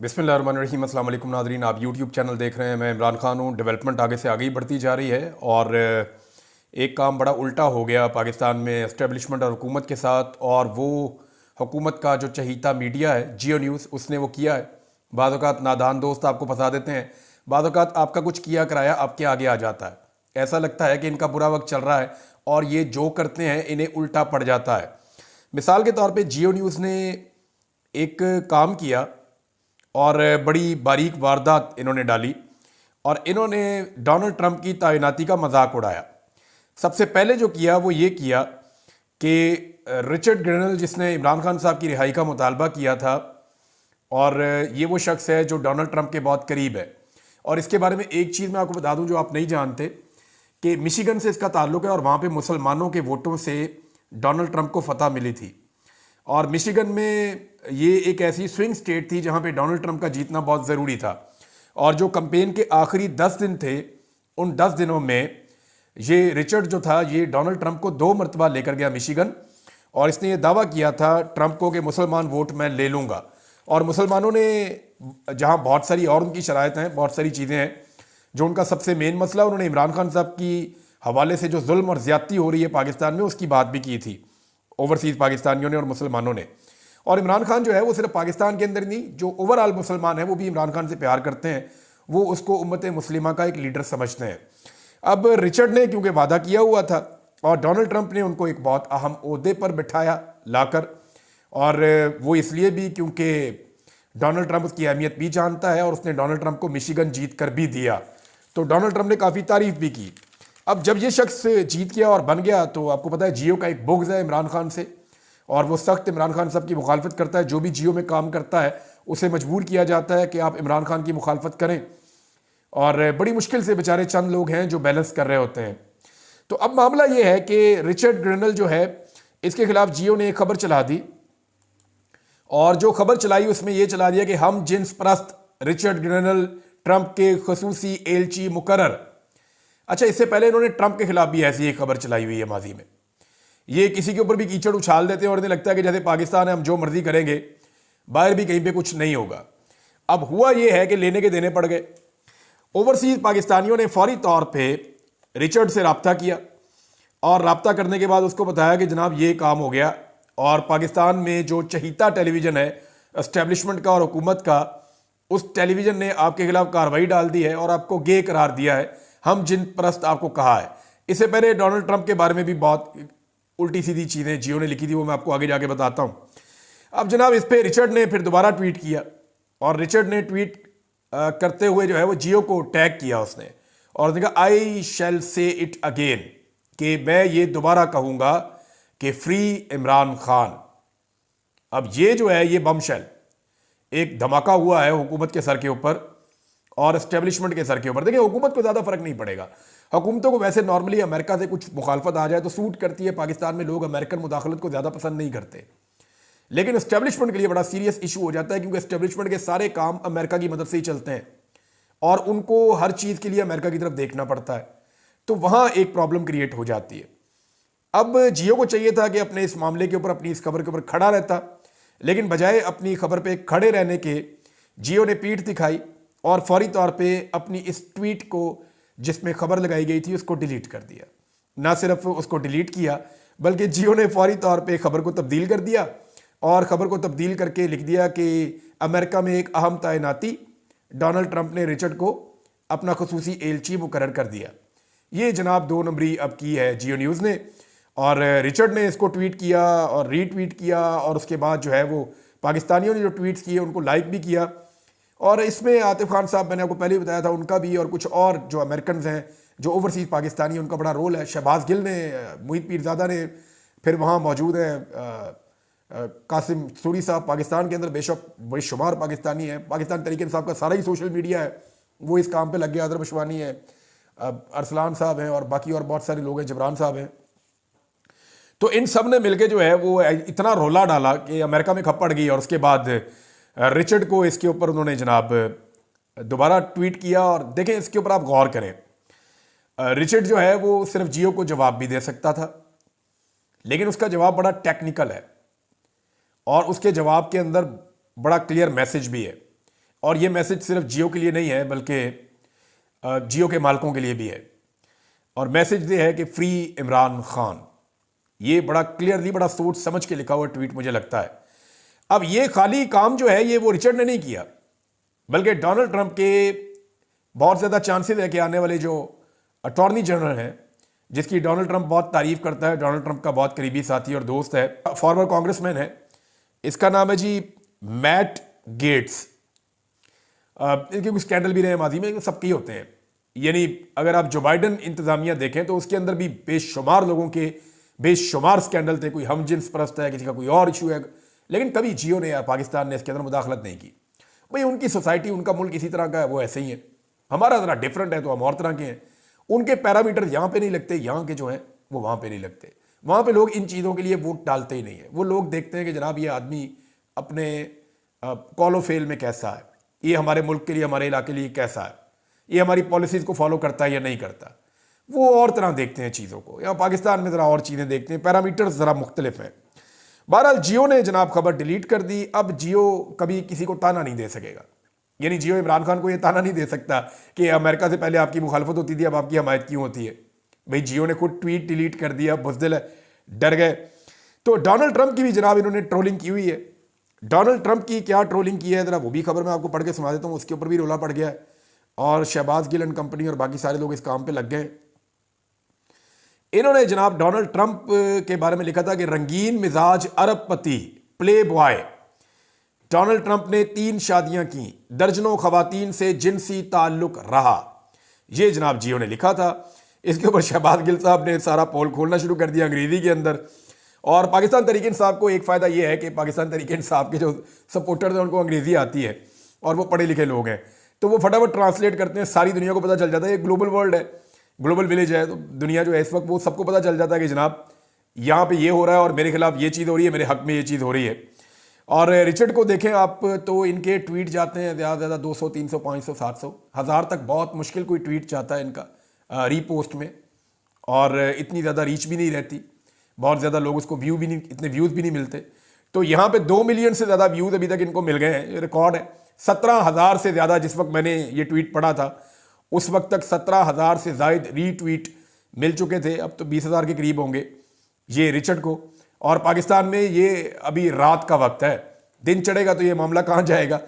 बिस्मिल्लाहिर्रहमानिर्रहीम। अस्सलाम वालेकुम नाज़रीन, आप यूट्यूब चैनल देख रहे हैं। मैं इमरान खान हूँ। डेवलपमेंट आगे से आगे ही बढ़ती जा रही है और एक काम बड़ा उल्टा हो गया पाकिस्तान में एस्टेब्लिशमेंट और हुकूमत के साथ, और वो हुकूमत का जो चहीता मीडिया है जियो न्यूज़, उसने वो किया है। बाज़ औक़ात नादान दोस्त आपको फंसा देते हैं, बाज़ औक़ात आपका कुछ किया कराया आपके आगे आ जाता है। ऐसा लगता है कि इनका बुरा वक्त चल रहा है और ये जो करते हैं इन्हें उल्टा पड़ जाता है। मिसाल के तौर पे जियो न्यूज़ ने एक काम किया और बड़ी बारीक वारदात इन्होंने डाली, और इन्होंने डोनाल्ड ट्रंप की तैनाती का मजाक उड़ाया। सबसे पहले जो किया वो ये किया कि रिचर्ड ग्रेनल, जिसने इमरान खान साहब की रिहाई का मुतालबा किया था, और ये वो शख्स है जो डोनाल्ड ट्रंप के बहुत करीब है। और इसके बारे में एक चीज़ मैं आपको बता दूं जो आप नहीं जानते, कि मिशिगन से इसका ताल्लुक है और वहाँ पे मुसलमानों के वोटों से डोनाल्ड ट्रंप को फतह मिली थी। और मिशिगन में ये एक ऐसी स्विंग स्टेट थी जहाँ पे डोनाल्ड ट्रंप का जीतना बहुत ज़रूरी था। और जो कैंपेन के आखिरी 10 दिन थे, उन 10 दिनों में ये रिचर्ड जो था ये डोनाल्ड ट्रंप को 2 मरतबा लेकर गया मिशिगन, और इसने ये दावा किया था ट्रंप को कि मुसलमान वोट मैं ले लूँगा। और मुसलमानों ने, जहाँ बहुत सारी और उनकी शराइत हैं, बहुत सारी चीज़ें हैं, जो उनका सबसे मेन मसला, उन्होंने इमरान खान साहब की हवाले से जो जुल्म और ज़्यादती हो रही है पाकिस्तान में, उसकी बात भी की थी ओवरसीज़ पाकिस्तानियों ने और मुसलमानों ने। और इमरान खान जो है वो सिर्फ पाकिस्तान के अंदर नहीं, जो ओवरऑल मुसलमान है वो भी इमरान खान से प्यार करते हैं, वो उसको उम्मत मुस्लिमा का एक लीडर समझते हैं। अब रिचर्ड ने क्योंकि वादा किया हुआ था और डोनाल्ड ट्रंप ने उनको एक बहुत अहम ओहदे पर बिठाया लाकर, और वो इसलिए भी क्योंकि डोनाल्ड ट्रंप उसकी अहमियत भी जानता है और उसने डोनाल्ड ट्रंप को मिशिगन जीत कर भी दिया, तो डोनाल्ड ट्रंप ने काफ़ी तारीफ भी की। अब जब ये शख्स जीत गया और बन गया, तो आपको पता है जियो का एक बुग़्ज़ है इमरान खान से, और वो सख्त इमरान खान साहब की मुखालफत करता है। जो भी जियो में काम करता है उसे मजबूर किया जाता है कि आप इमरान खान की मुखालफत करें, और बड़ी मुश्किल से बेचारे चंद लोग हैं जो बैलेंस कर रहे होते हैं। तो अब मामला ये है कि रिचर्ड ग्रेनल जो है, इसके खिलाफ जियो ने एक खबर चला दी, और जो खबर चलाई उसमें यह चला दिया कि हम जिन्स परस्त रिचर्ड ग्रेनल ट्रंप के खसूसी एलची मुकर्रर। अच्छा, इससे पहले इन्होंने ट्रंप के खिलाफ भी ऐसी एक खबर चलाई हुई है माजी में। ये किसी के ऊपर भी कीचड़ उछाल देते हैं और इन्हें लगता है कि जैसे पाकिस्तान है, हम जो मर्जी करेंगे, बाहर भी कहीं पे कुछ नहीं होगा। अब हुआ ये है कि लेने के देने पड़ गए। ओवरसीज पाकिस्तानियों ने फौरी तौर पे रिचर्ड से रब्ता किया, और रब्ता करने के बाद उसको बताया कि जनाब ये काम हो गया, और पाकिस्तान में जो चहीता टेलीविज़न है एस्टेब्लिशमेंट का और हुकूमत का, उस टेलीविज़न ने आपके खिलाफ कार्रवाई डाल दी है और आपको गे करार दिया है, हम जिन परस्त आपको कहा है। इससे पहले डोनाल्ड ट्रंप के बारे में भी बहुत उल्टी सीधी चीज़ें जियो ने लिखी थी, वो मैं आपको आगे जाके बताता हूँ। अब जनाब इस पर रिचर्ड ने फिर दोबारा ट्वीट किया, और रिचर्ड ने ट्वीट करते हुए जो है वो जियो को टैग किया उसने, और उसने कहा आई शैल से इट अगेन, कि मैं ये दोबारा कहूँगा कि फ्री इमरान खान। अब ये जो है ये बमशेल एक धमाका हुआ है हुकूमत के सर के ऊपर और एस्टेब्लिशमेंट के सर के ऊपर। देखिए, हुकूमत को ज़्यादा फर्क नहीं पड़ेगा। हुकूमतों को वैसे नॉर्मली अमेरिका से कुछ मुखालफत आ जाए तो सूट करती है। पाकिस्तान में लोग अमेरिकन मुदाखलत को ज़्यादा पसंद नहीं करते, लेकिन एस्टेब्लिशमेंट के लिए बड़ा सीरियस इशू हो जाता है, क्योंकि एस्टेब्लिशमेंट के सारे काम अमेरिका की मदद से ही चलते हैं और उनको हर चीज़ के लिए अमेरिका की तरफ देखना पड़ता है, तो वहाँ एक प्रॉब्लम क्रिएट हो जाती है। अब जियो को चाहिए था कि अपने इस मामले के ऊपर, अपनी इस खबर के ऊपर खड़ा रहता, लेकिन बजाय अपनी खबर पे खड़े रहने के जियो ने पीठ दिखाई और फौरी तौर पे अपनी इस ट्वीट को, जिसमें खबर लगाई गई थी, उसको डिलीट कर दिया। ना सिर्फ उसको डिलीट किया, बल्कि जियो ने फौरी तौर पे खबर को तब्दील कर दिया, और खबर को तब्दील करके लिख दिया कि अमेरिका में एक अहम तैनाती, डोनाल्ड ट्रंप ने रिचर्ड को अपना खसूसी एलची मुकर्रर कर दिया। ये जनाब 2 नंबरी अब की है जियो न्यूज़ ने, और रिचर्ड ने इसको ट्वीट किया और रीट्वीट किया, और उसके बाद जो है वो पाकिस्तानियों ने जो ट्वीट्स किए उनको लाइक भी किया। और इसमें आतिफ खान साहब, मैंने आपको पहले ही बताया था, उनका भी, और कुछ और जो अमेरिकन हैं जो ओवरसीज़ पाकिस्तानी, उनका बड़ा रोल है। शहबाज गिल ने, मोहित पीरज़ादा ने, फिर वहाँ मौजूद हैं कासिम सूरी साहब, पाकिस्तान के अंदर बेशक बेशुमार पाकिस्तानी हैं। पाकिस्तान तरीके साहब का सारा ही सोशल मीडिया है, वो इस काम पे लग गया। अदर बशवानी है, अरसलान साहब हैं, और बाकी और बहुत सारे लोग हैं, जबरान साहब हैं। तो इन सब ने मिलकर जो है वो इतना रोला डाला कि अमेरिका में खप पड़ गई, और उसके बाद रिचर्ड को इसके ऊपर उन्होंने जनाब दोबारा ट्वीट किया। और देखें, इसके ऊपर आप गौर करें, रिचर्ड जो है वो सिर्फ जियो को जवाब भी दे सकता था, लेकिन उसका जवाब बड़ा टेक्निकल है और उसके जवाब के अंदर बड़ा क्लियर मैसेज भी है। और ये मैसेज सिर्फ जियो के लिए नहीं है बल्कि जियो के मालिकों के लिए भी है। और मैसेज ये है कि फ्री इमरान खान। ये बड़ा क्लियरली, बड़ा सोच समझ के लिखा हुआ ट्वीट मुझे लगता है। अब ये खाली काम जो है ये वो रिचर्ड ने नहीं किया, बल्कि डोनाल्ड ट्रंप के बहुत ज़्यादा चांसेस है कि आने वाले जो अटॉर्नी जनरल हैं, जिसकी डोनाल्ड ट्रंप बहुत तारीफ करता है, डोनाल्ड ट्रंप का बहुत करीबी साथी और दोस्त है, फॉर्मर कांग्रेसमैन है, इसका नाम है जी मैट गेट्स। इनके कुछ स्कैंडल भी रहे माजी में, सबके ही होते हैं। यानी अगर आप जो बाइडन इंतजामिया देखें तो उसके अंदर भी बेशुमार लोगों के बेशुमार स्कैंडल थे। कोई हम जिन्स परस्त है, किसी का कोई और इशू है, लेकिन कभी जियो ने या पाकिस्तान ने इसके अंदर मुदाखलत नहीं की। भाई उनकी सोसाइटी, उनका मुल्क इसी तरह का है, वो ऐसे ही है। हमारा ज़रा डिफरेंट है तो हम और तरह के हैं। उनके पैरामीटर यहाँ पे नहीं लगते, यहाँ के जो हैं वो वहाँ पे नहीं लगते। वहाँ पे लोग इन चीज़ों के लिए वोट डालते ही नहीं है। वो लोग देखते हैं कि जनाब ये आदमी अपने कॉलो फेल में कैसा है, ये हमारे मुल्क के लिए, हमारे इलाके के लिए कैसा है, ये हमारी पॉलिसीज़ को फॉलो करता है या नहीं करता। वो और तरह देखते हैं चीज़ों को। यहाँ पाकिस्तान में ज़रा और चीज़ें देखते हैं, पैरामीटर्स ज़रा मुख्तलिफ हैं। बहरहाल जियो ने जनाब खबर डिलीट कर दी। अब जियो कभी किसी को ताना नहीं दे सकेगा। यानी जियो इमरान खान को ये ताना नहीं दे सकता कि अमेरिका से पहले आपकी मुखालफत होती थी, अब आपकी हमायत क्यों होती है। भाई जियो ने खुद ट्वीट डिलीट कर दिया, बुज़दिल है, डर गए। तो डोनाल्ड ट्रंप की भी जनाब इन्होंने ट्रोलिंग की हुई है। डोनाल्ड ट्रंप की क्या ट्रोलिंग की है ज़रा वो भी खबर मैं आपको पढ़ के सुना देता हूँ। उसके ऊपर भी रोला पड़ गया है और शहबाज गिल एंड कंपनी और बाकी सारे लोग इस काम पे लग गए। इन्होंने जनाब डोनाल्ड ट्रंप के बारे में लिखा था कि रंगीन मिजाज अरबपति प्ले बॉय डोनाल्ड ट्रंप ने 3 शादियां की, दर्जनों खवातीन से जिनसी ताल्लुक रहा। ये जनाब जियो ने लिखा था। इसके ऊपर शहबाज गिल साहब ने सारा पोल खोलना शुरू कर दिया अंग्रेजी के अंदर। और पाकिस्तान तहरीक इंसाफ को एक फ़ायदा यह है कि पाकिस्तान तहरीक इंसाफ के जो सपोर्टर्स हैं उनको अंग्रेजी आती है और वो पढ़े लिखे लोग हैं, तो वो फटाफट ट्रांसलेट करते हैं। सारी दुनिया को पता चल जाता है, ये ग्लोबल वर्ल्ड है, ग्लोबल विलेज है, तो दुनिया जो है इस वक्त वो सबको पता चल जाता है कि जनाब यहाँ पे ये हो रहा है और मेरे खिलाफ ये चीज़ हो रही है, मेरे हक में ये चीज़ हो रही है। और रिचर्ड को देखें आप तो इनके ट्वीट जाते हैं ज़्यादा से ज़्यादा 200, 300, 500, 700, 1000 तक बहुत मुश्किल कोई ट्वीट जाता है इनका रीपोस्ट में। और इतनी ज़्यादा रीच भी नहीं रहती, बहुत ज़्यादा लोग उसको व्यू भी नहीं, इतने व्यूज़ भी नहीं मिलते। तो यहाँ पे 2 मिलियन से ज़्यादा व्यूज़ अभी तक इनको मिल गए हैं, ये रिकॉर्ड है। 17,000 से ज़्यादा, जिस वक्त मैंने ये ट्वीट पढ़ा था उस वक्त तक 17,000 से ज़ायद रीट्वीट मिल चुके थे। अब तो 20,000 के करीब होंगे ये रिचर्ड को। और पाकिस्तान में ये अभी रात का वक्त है, दिन चढ़ेगा तो ये मामला कहाँ जाएगा।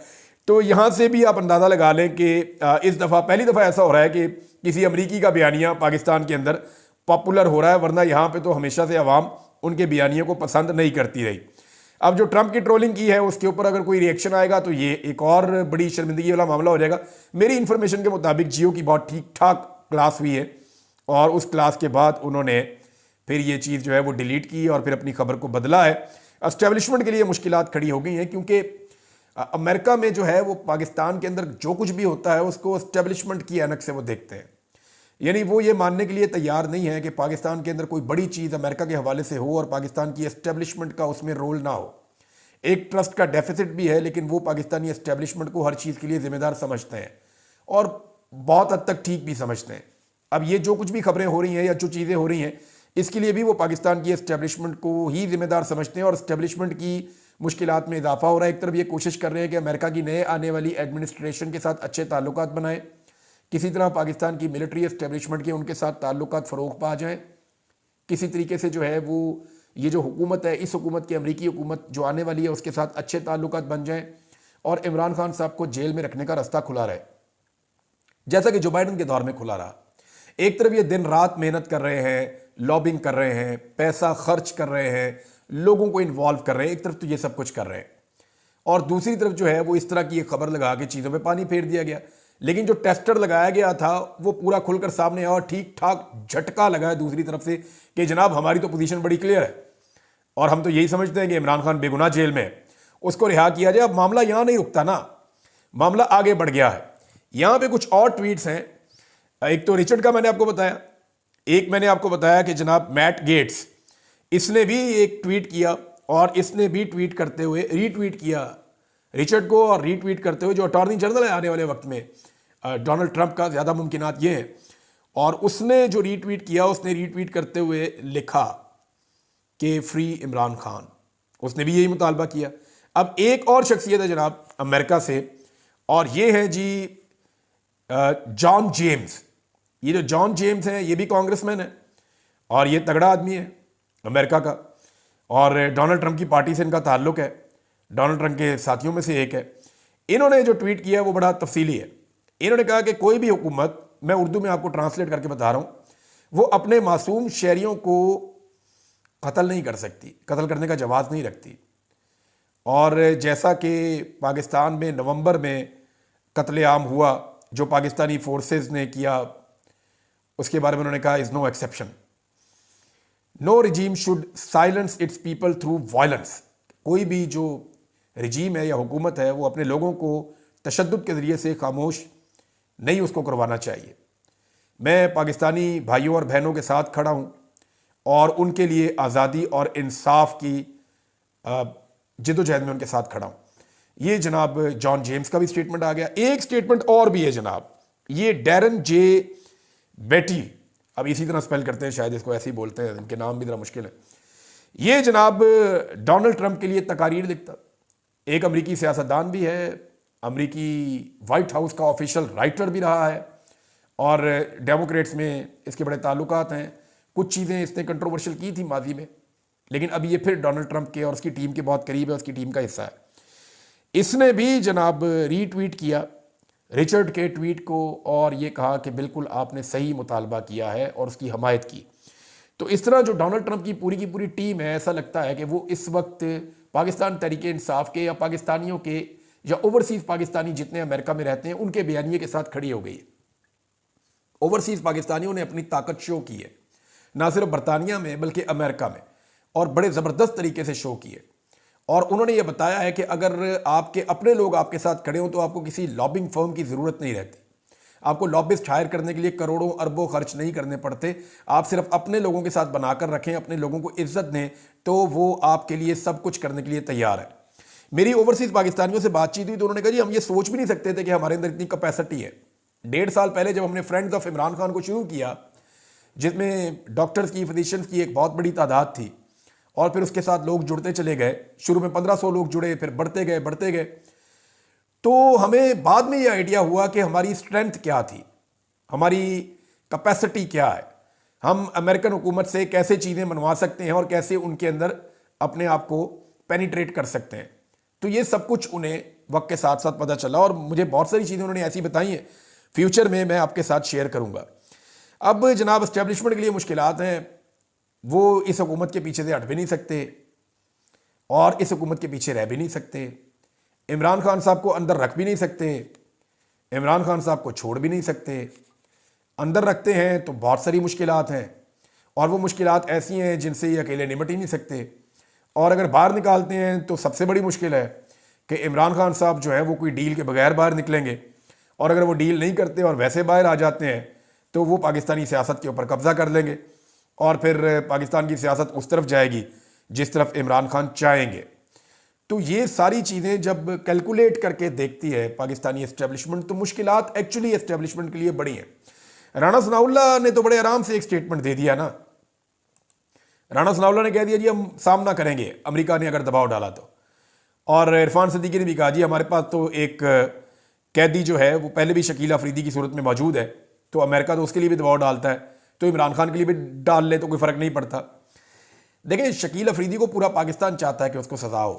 तो यहाँ से भी आप अंदाज़ा लगा लें कि इस दफ़ा पहली दफ़ा ऐसा हो रहा है कि किसी अमरीकी का बयानिया पाकिस्तान के अंदर पॉपुलर हो रहा है, वरना यहाँ पे तो हमेशा से अवाम उनके बयानियों को पसंद नहीं करती रही। अब जो ट्रंप की ट्रोलिंग की है उसके ऊपर अगर कोई रिएक्शन आएगा तो ये एक और बड़ी शर्मिंदगी वाला मामला हो जाएगा। मेरी इन्फॉर्मेशन के मुताबिक जियो की बहुत ठीक ठाक क्लास हुई है और उस क्लास के बाद उन्होंने फिर ये चीज़ जो है वो डिलीट की और फिर अपनी खबर को बदला है। एस्टेब्लिशमेंट के लिए मुश्किलात खड़ी हो गई हैं क्योंकि अमेरिका में जो है वो पाकिस्तान के अंदर जो कुछ भी होता है उसको एस्टेब्लिशमेंट की ऐनक से वो देखते हैं। यानी वो ये मानने के लिए तैयार नहीं है कि पाकिस्तान के अंदर कोई बड़ी चीज़ अमेरिका के हवाले से हो और पाकिस्तान की एस्टेब्लिशमेंट का उसमें रोल ना हो। एक ट्रस्ट का डेफिसिट भी है, लेकिन वो पाकिस्तानी एस्टेब्लिशमेंट को हर चीज़ के लिए जिम्मेदार समझते हैं और बहुत हद तक ठीक भी समझते हैं। अब ये जो कुछ भी खबरें हो रही हैं या जो चीज़ें हो रही हैं इसके लिए भी वो पाकिस्तान की एस्टेब्लिशमेंट को ही जिम्मेदार समझते हैं और एस्टेब्लिशमेंट की मुश्किलात में इजाफा हो रहा है। एक तरफ ये कोशिश कर रहे हैं कि अमेरिका की नए आने वाली एडमिनिस्ट्रेशन के साथ अच्छे ताल्लुकात बनाएं, किसी तरह पाकिस्तान की मिलिट्री एस्टेब्लिशमेंट के उनके साथ ताल्लुकात फ़रोग पा जाएं, किसी तरीके से जो है वो ये जो हुकूमत है, इस हुकूमत की अमरीकी हुकूमत जो आने वाली है उसके साथ अच्छे ताल्लुकात बन जाएं और इमरान खान साहब को जेल में रखने का रास्ता खुला रहे, जैसा कि जो बाइडन के दौर में खुला रहा। एक तरफ ये दिन रात मेहनत कर रहे हैं, लॉबिंग कर रहे हैं, पैसा खर्च कर रहे हैं, लोगों को इन्वॉल्व कर रहे हैं, एक तरफ तो ये सब कुछ कर रहे हैं और दूसरी तरफ जो है वो इस तरह की एक खबर लगा के चीज़ों पे पानी फेर दिया गया। लेकिन जो टेस्टर लगाया गया था वो पूरा खुलकर सामने आया और ठीक ठाक झटका लगा है दूसरी तरफ से कि जनाब हमारी तो पोजीशन बड़ी क्लियर है और हम तो यही समझते हैं कि इमरान खान बेगुनाह जेल में है, उसको रिहा किया जाए। अब मामला यहाँ नहीं रुकता ना, मामला आगे बढ़ गया है। यहाँ पे कुछ और ट्वीट्स हैं। एक तो रिचर्ड का मैंने आपको बताया, एक मैंने आपको बताया कि जनाब मैट गेट्स, इसने भी एक ट्वीट किया और इसने भी ट्वीट करते हुए रीट्वीट किया रिचर्ड को और रीट्वीट करते हुए जो अटॉर्नी जनरल है आने वाले वक्त में डोनाल्ड ट्रंप का, ज़्यादा मुमकिनात ये है। और उसने जो रीट्वीट किया उसने रीट्वीट करते हुए लिखा कि फ्री इमरान खान, उसने भी यही मुतालबा किया। अब एक और शख्सियत है जनाब अमेरिका से, और ये है जी जॉन जेम्स। ये जो जॉन जेम्स है ये भी कांग्रेसमैन है और ये तगड़ा आदमी है अमेरिका का, और डोनाल्ड ट्रंप की पार्टी से इनका ताल्लुक है, डोनाल्ड ट्रंप के साथियों में से एक है। इन्होंने जो ट्वीट किया है वो बड़ा तफसीली है। इन्होंने कहा कि कोई भी हुकूमत, मैं उर्दू में आपको ट्रांसलेट करके बता रहा हूँ, वो अपने मासूम शहरियों को कत्ल नहीं कर सकती, कत्ल करने का जवाज़ नहीं रखती। और जैसा कि पाकिस्तान में नवंबर में कत्लेआम हुआ जो पाकिस्तानी फोर्सेस ने किया, उसके बारे में उन्होंने कहा is no exception, no regime should silence its people through violence. कोई भी जो रिजीम है या हुकूमत है वो अपने लोगों को तशद्दुद के ज़रिए से खामोश नहीं उसको करवाना चाहिए। मैं पाकिस्तानी भाइयों और बहनों के साथ खड़ा हूँ और उनके लिए आज़ादी और इंसाफ की जिद्दोजहद में उनके साथ खड़ा हूँ। ये जनाब जॉन जेम्स का भी स्टेटमेंट आ गया। एक स्टेटमेंट और भी है जनाब, ये डैरन जे बेटी, अब इसी तरह स्पेल करते हैं, शायद इसको ऐसे ही बोलते हैं, इनके नाम भी ज़रा मुश्किल है। ये जनाब डोनाल्ड ट्रंप के लिए तकारीर लिखता, एक अमरीकी सियासतदान भी है, अमरीकी वाइट हाउस का ऑफिशियल राइटर भी रहा है और डेमोक्रेट्स में इसके बड़े ताल्लुकात हैं। कुछ चीज़ें इसने कंट्रोवर्शियल की थी माजी में, लेकिन अब ये फिर डोनाल्ड ट्रंप के और उसकी टीम के बहुत करीब है, उसकी टीम का हिस्सा है। इसने भी जनाब रीट्वीट किया रिचर्ड के ट्वीट को और ये कहा कि बिल्कुल आपने सही मुतालबा किया है और उसकी हमायत की। तो इस तरह जो डोनाल्ड ट्रंप की पूरी टीम है, ऐसा लगता है कि वो इस वक्त पाकिस्तान तहरीक इंसाफ के या पाकिस्तानियों के या ओवरसीज़ पाकिस्तानी जितने अमेरिका में रहते हैं उनके बयानिए के साथ खड़ी हो गई है। ओवरसीज़ पाकिस्तानियों ने अपनी ताकत शो की है, ना सिर्फ बरतानिया में बल्कि अमेरिका में, और बड़े ज़बरदस्त तरीके से शो की है। और उन्होंने ये बताया है कि अगर आपके अपने लोग आपके साथ खड़े हों तो आपको किसी लॉबिंग फर्म की ज़रूरत नहीं रहती, आपको लॉबिस्ट हायर करने के लिए करोड़ों अरबों खर्च नहीं करने पड़ते। आप सिर्फ अपने लोगों के साथ बनाकर रखें, अपने लोगों को इज्जत दें, तो वो आपके लिए सब कुछ करने के लिए तैयार है। मेरी ओवरसीज़ पाकिस्तानियों से बातचीत हुई तो उन्होंने कहा जी हम ये सोच भी नहीं सकते थे कि हमारे अंदर इतनी कैपेसिटी है। 1.5 साल पहले जब हमने फ्रेंड्स ऑफ इमरान खान को शुरू किया, जिसमें डॉक्टर्स की, फिजिशियंस की एक बहुत बड़ी तादाद थी, और फिर उसके साथ लोग जुड़ते चले गए। शुरू में 1500 लोग जुड़े, फिर बढ़ते गए, तो हमें बाद में ये आइडिया हुआ कि हमारी स्ट्रेंथ क्या थी, हमारी कैपेसिटी क्या है, हम अमेरिकन हुकूमत से कैसे चीज़ें मनवा सकते हैं और कैसे उनके अंदर अपने आप को पेनिट्रेट कर सकते हैं। तो ये सब कुछ उन्हें वक्त के साथ साथ पता चला और मुझे बहुत सारी चीज़ें उन्होंने ऐसी बताई हैं, फ्यूचर में मैं आपके साथ शेयर करूँगा। अब जनाब एस्टेब्लिशमेंट के लिए मुश्किलात हैं, वो इस हुकूमत के पीछे से हट भी नहीं सकते और इस हुकूमत के पीछे रह भी नहीं सकते। इमरान खान साहब को अंदर रख भी नहीं सकते, इमरान खान साहब को छोड़ भी नहीं सकते। अंदर रखते हैं तो बहुत सारी मुश्किलात हैं और वो मुश्किलात ऐसी हैं जिनसे ये अकेले निपट ही नहीं सकते, और अगर बाहर निकालते हैं तो सबसे बड़ी मुश्किल है कि इमरान खान साहब जो है वो कोई डील के बगैर बाहर निकलेंगे, और अगर वो डील नहीं करते और वैसे बाहर आ जाते हैं तो वो पाकिस्तानी सियासत के ऊपर कब्जा कर लेंगे और फिर पाकिस्तान की सियासत उस तरफ जाएगी जिस तरफ इमरान खान चाहेंगे। तो ये सारी चीज़ें जब कैलकुलेट करके देखती है पाकिस्तानी एस्टेब्लिशमेंट तो मुश्किलात एक्चुअली एस्टेब्लिशमेंट के लिए बड़ी हैं। राणा सनाउल्लाह ने तो बड़े आराम से एक स्टेटमेंट दे दिया ना, राणा सनाउल्लाह ने कह दिया जी हम सामना करेंगे अमेरिका ने अगर दबाव डाला तो, और इरफान सिद्दीकी ने भी कहा जी हमारे पास तो एक कैदी जो है वो पहले भी शकील अफरीदी की सूरत में मौजूद है, तो अमेरिका तो उसके लिए भी दबाव डालता है, तो इमरान खान के लिए भी डाल ले तो कोई फ़र्क नहीं पड़ता। देखिए शकील अफरीदी को पूरा पाकिस्तान चाहता है कि उसको सज़ा हो,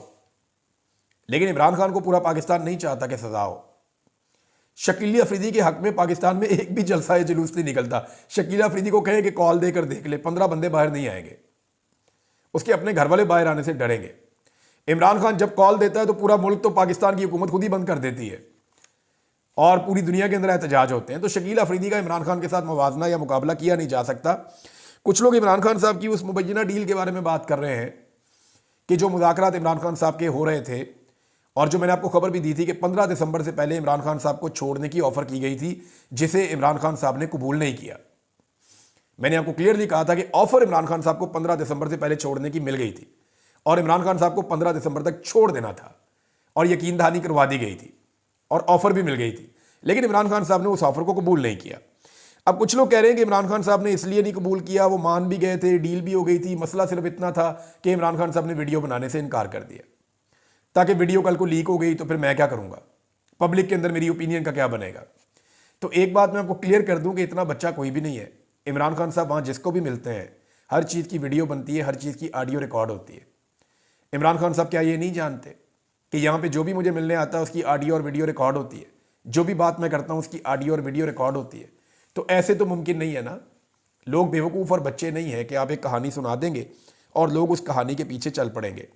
लेकिन इमरान खान को पूरा पाकिस्तान नहीं चाहता कि सज़ा हो। शकील अफरीदी के हक में पाकिस्तान में एक भी जलसा या जुलूस नहीं निकलता। शकील अफरीदी को कहें कि कॉल देकर देख ले, 15 बंदे बाहर नहीं आएंगे, उसके अपने घर वाले बाहर आने से डरेंगे। इमरान खान जब कॉल देता है तो पूरा मुल्क तो पाकिस्तान की हुकूमत खुद ही बंद कर देती है और पूरी दुनिया के अंदर एहतजाज होते हैं। तो शकील अफरीदी का इमरान खान के साथ मुवाजना या मुकाबला किया नहीं जा सकता। कुछ लोग इमरान खान साहब की उस मुबैना डील के बारे में बात कर रहे हैं कि जो मुज़ाकरात इमरान खान साहब के हो रहे थे, और जो मैंने आपको खबर भी दी थी कि 15 दिसंबर से पहले इमरान खान साहब को छोड़ने की ऑफ़र की गई थी, जिसे इमरान खान साहब ने कबूल नहीं किया। मैंने आपको क्लियरली कहा था कि ऑफ़र इमरान खान साहब को 15 दिसंबर से पहले छोड़ने की मिल गई थी और इमरान खान साहब को 15 दिसंबर तक छोड़ देना था और यकीन दहानी करवा दी गई थी और ऑफ़र भी मिल गई थी, लेकिन इमरान खान साहब ने उस ऑफ़र को कबूल नहीं किया। अब कुछ लोग कह रहे हैं कि इमरान खान साहब ने इसलिए नहीं कबूल किया, वो मान भी गए थे, डील भी हो गई थी, मसला सिर्फ इतना था कि इमरान खान साहब ने वीडियो बनाने से इनकार कर दिया, ताकि वीडियो कल को लीक हो गई तो फिर मैं क्या करूँगा, पब्लिक के अंदर मेरी ओपिनियन का क्या बनेगा। तो एक बात मैं आपको क्लियर कर दूं कि इतना बच्चा कोई भी नहीं है। इमरान खान साहब वहाँ जिसको भी मिलते हैं हर चीज़ की वीडियो बनती है, हर चीज़ की ऑडियो रिकॉर्ड होती है। इमरान खान साहब क्या ये नहीं जानते कि यहाँ पे जो भी मुझे मिलने आता है उसकी ऑडियो और वीडियो रिकॉर्ड होती है, जो भी बात मैं करता हूँ उसकी ऑडियो और वीडियो रिकॉर्ड होती है। तो ऐसे तो मुमकिन नहीं है ना, लोग बेवकूफ़ और बच्चे नहीं है कि आप एक कहानी सुना देंगे और लोग उस कहानी के पीछे चल पड़ेंगे।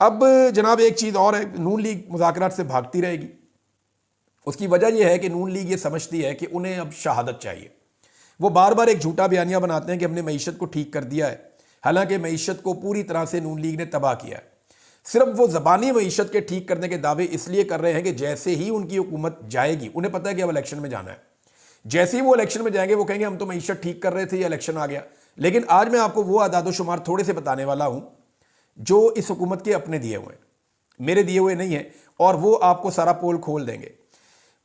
अब जनाब एक चीज़ और है, नून लीग मुज़ाकरात से भागती रहेगी। उसकी वजह यह है कि नून लीग ये समझती है कि उन्हें अब शहादत चाहिए। वो बार बार एक झूठा बयानिया बनाते हैं कि हमने मईशत को ठीक कर दिया है, हालांकि मईशत को पूरी तरह से नून लीग ने तबाह किया है। सिर्फ वो ज़बानी मईशत के ठीक करने के दावे इसलिए कर रहे हैं कि जैसे ही उनकी हुकूमत जाएगी, उन्हें पता है कि अब इलेक्शन में जाना है, जैसे ही वो इलेक्शन में जाएंगे वो कहेंगे हम तो मईशत ठीक कर रहे थे, ये इलेक्शन आ गया। लेकिन आज मैं आपको वो आदादोशुमार थोड़े से बताने वाला हूं जो इस हुकूमत के अपने दिए हुए हैं, मेरे दिए हुए नहीं है, और वो आपको सारा पोल खोल देंगे।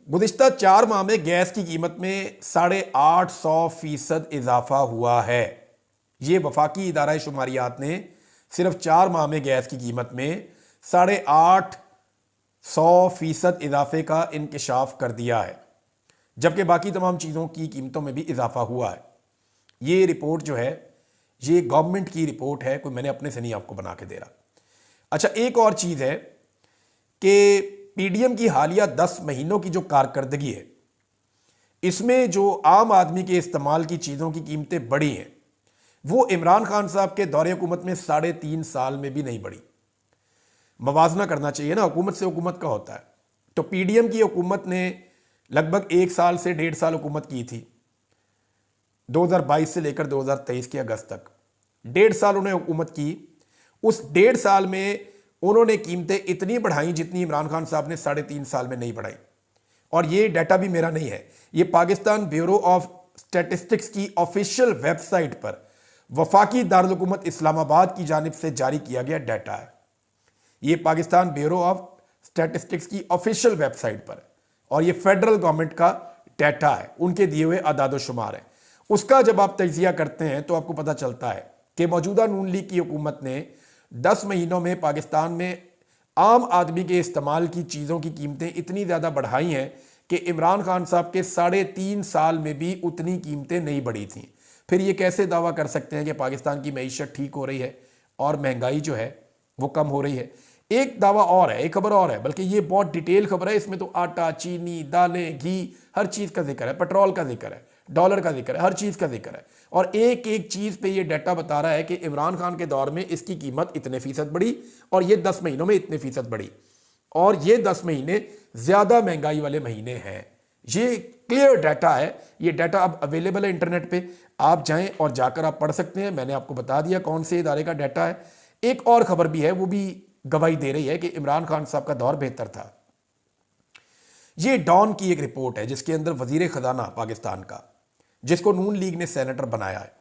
गुज़िश्ता 4 माह में गैस की कीमत में 850% इजाफा हुआ है। ये वफाकी इदारा शुमारियात ने सिर्फ 4 माह में गैस की कीमत में 850% इजाफे का इंकशाफ कर दिया है, जबकि बाकी तमाम चीज़ों की कीमतों में भी इजाफा हुआ है। ये रिपोर्ट जो है ये गवर्नमेंट की रिपोर्ट है, कोई मैंने अपने से नहीं आपको बना के दे रहा। अच्छा, एक और चीज़ है कि पीडीएम की हालिया 10 महीनों की जो कारकर्दगी है, इसमें जो आम आदमी के इस्तेमाल की चीज़ों की कीमतें बढ़ी हैं वो इमरान खान साहब के दौरे हुकूमत में 3.5 साल में भी नहीं बढ़ी। मवाजना करना चाहिए ना, हुकूमत से हुकूमत का होता है। तो पीडीएम की हुकूमत ने लगभग 1 साल से 1.5 साल हुकूमत की थी, 2022 से लेकर 2023 के अगस्त तक 1.5 साल उन्होंने हुकूमत की। उस 1.5 साल में उन्होंने कीमतें इतनी बढ़ाई जितनी इमरान खान साहब ने 3.5 साल में नहीं बढ़ाई। और ये डाटा भी मेरा नहीं है, ये पाकिस्तान ब्यूरो ऑफ स्टैटिस्टिक्स की ऑफिशियल वेबसाइट पर वफाकी दारुल हुकूमत इस्लामाबाद की जानिब से जारी किया गया डाटा है। ये पाकिस्तान ब्यूरो ऑफ स्टैटिस्टिक्स की ऑफिशियल वेबसाइट पर, और ये फेडरल गवर्नमेंट का डाटा है, उनके दिए हुए आदादोशुमार है। उसका जब आप तजिया करते हैं तो आपको पता चलता है कि मौजूदा नून लीग की हुकूमत ने 10 महीनों में पाकिस्तान में आम आदमी के इस्तेमाल की चीज़ों की कीमतें इतनी ज़्यादा बढ़ाई हैं कि इमरान खान साहब के 3.5 साल में भी उतनी कीमतें नहीं बढ़ी थीं। फिर ये कैसे दावा कर सकते हैं कि पाकिस्तान की मईशत ठीक हो रही है और महंगाई जो है वो कम हो रही है। एक दावा और है, एक खबर और है, बल्कि ये बहुत डिटेल खबर है। इसमें तो आटा, चीनी, दालें, घी, हर चीज़ का जिक्र है, पेट्रोल का जिक्र है, डॉलर का जिक्र है, हर चीज़ का जिक्र है। और एक एक चीज़ पे ये डाटा बता रहा है कि इमरान खान के दौर में इसकी कीमत इतने फीसद बढ़ी और ये 10 महीनों में इतने फीसद बढ़ी, और ये 10 महीने ज़्यादा महंगाई वाले महीने हैं। ये क्लियर डाटा है। ये डाटा अब अवेलेबल है इंटरनेट पे, आप जाएं और जाकर आप पढ़ सकते हैं। मैंने आपको बता दिया कौन से इदारे का डाटा है। एक और खबर भी है, वो भी गवाही दे रही है कि इमरान खान साहब का दौर बेहतर था। ये डॉन की एक रिपोर्ट है जिसके अंदर वजीर खजाना पाकिस्तान का, जिसको नून लीग ने सेनेटर बनाया है,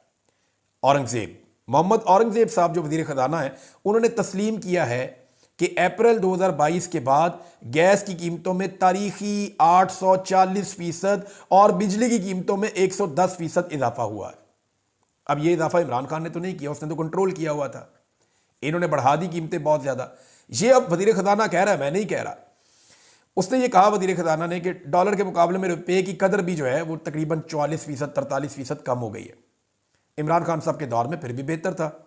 औरंगजेब, मोहम्मद औरंगजेब साहब जो वजीर खजाना है, उन्होंने तस्लीम किया है कि अप्रैल 2022 के बाद गैस की कीमतों में तारीखी 840% और बिजली की कीमतों में 110% इजाफा हुआ है। अब ये इजाफा इमरान खान ने तो नहीं किया, उसने तो कंट्रोल किया हुआ था। इन्होंने बढ़ा दी कीमतें बहुत ज्यादा। ये अब वजीर खजाना कह रहा है, मैं नहीं कह रहा। उसने ये कहा वजीर खजाना ने कि डॉलर के मुकाबले में रुपये की कदर भी जो है वो तकरीबन 44% 43% कम हो गई है। इमरान खान साहब के दौर में फिर भी बेहतर था।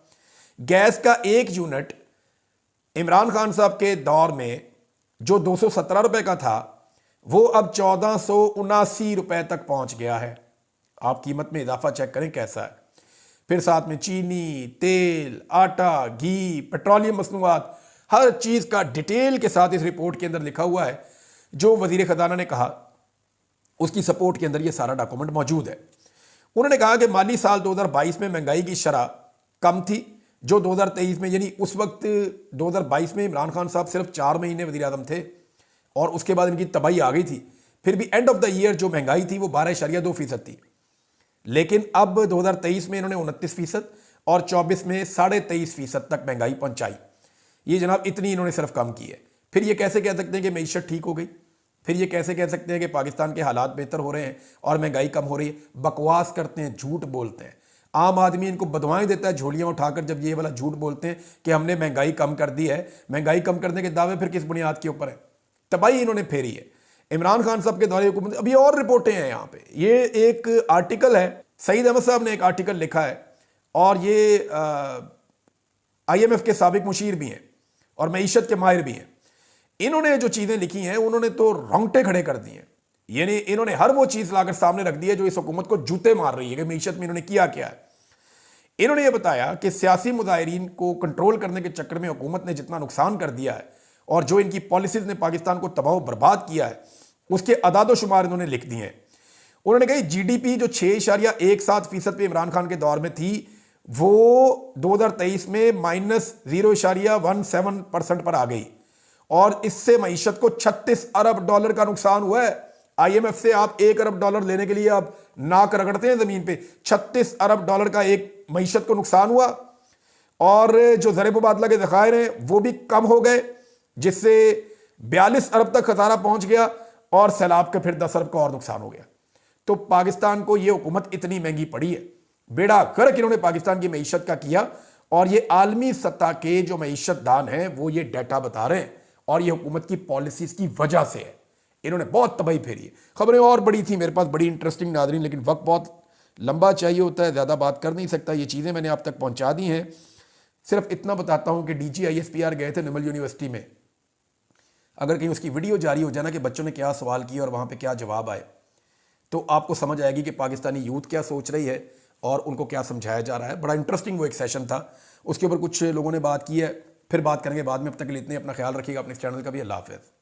गैस का 1 यूनिट इमरान खान साहब के दौर में जो 217 रुपए का था वो अब 1479 रुपए तक पहुंच गया है। आप कीमत में इजाफा चेक करें कैसा है। फिर साथ में चीनी, तेल, आटा, घी, पेट्रोलियम मसनूआत, हर चीज़ का डिटेल के साथ इस रिपोर्ट के अंदर लिखा हुआ है। जो वजीर खजाना ने कहा उसकी सपोर्ट के अंदर ये सारा डॉक्यूमेंट मौजूद है। उन्होंने कहा कि माली साल 2022 में महंगाई की शरह कम थी जो 2023 में, यानी उस वक्त 2022 में इमरान खान साहब सिर्फ 4 महीने वजीर आज़म थे और उसके बाद इनकी तबाही आ गई थी। फिर भी एंड ऑफ द ईयर जो महंगाई थी वो 12.2% थी। लेकिन अब 2023 में इन्होंने 29% और 24 में 23.5% तक महंगाई पहुंचाई। ये जनाब इतनी इन्होंने सिर्फ कम की है। फिर ये कैसे कह सकते हैं कि मईशत ठीक हो गई? फिर ये कैसे कह सकते हैं कि पाकिस्तान के हालात बेहतर हो रहे हैं और महंगाई कम हो रही है? बकवास करते हैं, झूठ बोलते हैं। आम आदमी इनको बदवाएं देता है झोलियां उठाकर जब ये वाला झूठ बोलते हैं कि हमने महंगाई कम कर दी है। महंगाई कम करने के दावे फिर किस बुनियाद के ऊपर है? तबाही इन्होंने फेरी है। इमरान खान साहब के दौरे हुकूमत, अभी और रिपोर्टें हैं यहाँ पे। ये एक आर्टिकल है, सईद अहमद साहब ने एक आर्टिकल लिखा है, और ये IMF के साबिक मुशीर भी हैं और मईशत के माहिर भी हैं। इन्होंने जो चीज़ें लिखी हैं उन्होंने तो रोंगटे खड़े कर दिए हैं। यानी इन्होंने हर वो चीज़ लाकर सामने रख दी है जो इस हुकूमत को जूते मार रही है कि मईशत में इन्होंने किया क्या है। इन्होंने ये बताया कि सियासी मुजाहिरीन को कंट्रोल करने के चक्कर में हुकूमत ने जितना नुकसान कर दिया है और जो इनकी पॉलिसीज ने पाकिस्तान को तबाह बर्बाद किया है, उसके अदादोशुमार इन्होंने लिख दिए हैं। उन्होंने कहा GDP जो 6.17% पे इमरान खान के दौर में थी, वो 2023 में -0.17% पर आ गई, और इससे मईशत को $36 अरब का नुकसान हुआ है। IMF से आप $1 अरब लेने के लिए आप नाक रगड़ते हैं जमीन पे। $36 अरब का एक मईशत को नुकसान हुआ, और जो ज़र मुबादला के ज़खायर हैं वो भी कम हो गए, जिससे 42 अरब तक खसारा पहुंच गया, और सैलाब के फिर 10 अरब का और नुकसान हो गया। तो पाकिस्तान को ये हुकूमत इतनी महंगी पड़ी है, बेड़ा गर्क इन्होंने पाकिस्तान की मईशत का किया, और ये आलमी सतह के जो मईशतदान हैं वो ये डाटा बता रहे हैं, और ये हुकूमत की पॉलिसीज की वजह से है। इन्होंने बहुत तबाही फेरी है। खबरें और बड़ी थी मेरे पास, बड़ी इंटरेस्टिंग नादरीन, लेकिन वक्त बहुत लंबा चाहिए होता है, ज़्यादा बात कर नहीं सकता। ये चीज़ें मैंने आप तक पहुंचा दी हैं। सिर्फ इतना बताता हूं कि DG ISPR गए थे निमल यूनिवर्सिटी में। अगर कहीं उसकी वीडियो जारी हो जाए ना कि बच्चों ने क्या सवाल किए और वहाँ पे क्या जवाब आए, तो आपको समझ आएगी कि पाकिस्तानी यूथ क्या सोच रही है और उनको क्या समझाया जा रहा है। बड़ा इंटरेस्टिंग वो एक सेशन था, उसके ऊपर कुछ लोगों ने बात की है, फिर बात करेंगे बाद में। अब तक के लिए इतने, अपना ख्याल रखिएगा, अपने चैनल का भी। अल्लाह हाफ़िज़।